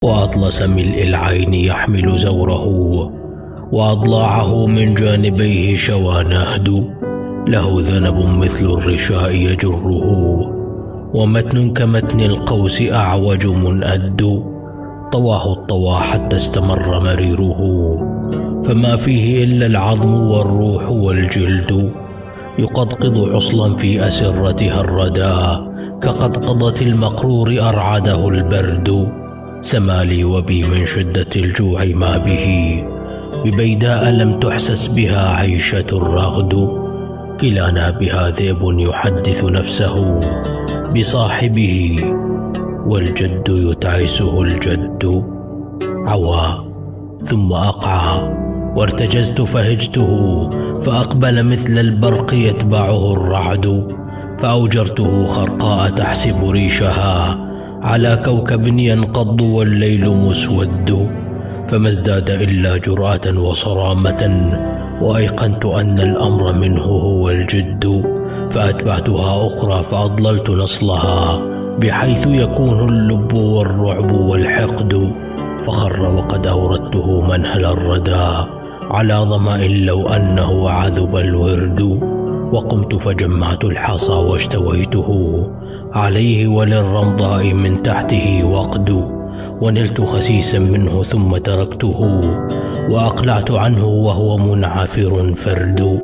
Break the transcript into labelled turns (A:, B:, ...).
A: وأطلس ملء العين يحمل زوره، وأضلاعه من جانبيه شوى نهد، له ذنب مثل الرشاء يجره، ومتن كمتن القوس أعوج منأد، طواه الطوى حتى استمر مريره، فما فيه إلا العظم والروح والجلد، يقضقض عصلا في أسرتها الردى، كقضقضة المقرور أرعده البرد، سمالي وبي من شدة الجوع ما به، ببيداء لم تحسس بها عيشة الرغد، كلانا بها ذئب يحدث نفسه بصاحبه، والجد يتعسه الجد. عوى ثم أقعى، وارتجزت فهجته، فأقبل مثل البرق يتبعه الرعد، فأوجرته خرقاء تحسب ريشها على كوكب ينقض والليل مسود، فما ازداد إلا جرأة وصرامة، وأيقنت أن الأمر منه هو الجد، فأتبعتها أخرى فأضللت نصلها، بحيث يكون اللب والرعب والحقد، فخر وقد أوردته منهل الردى على ظمأ لو أنه عذب الورد، وقمت فجمعت الحصى واشتويته عليه وللرمضاء من تحته وقد، ونلت خسيسا منه ثم تركته، وأقلعت عنه وهو منعفر فرد.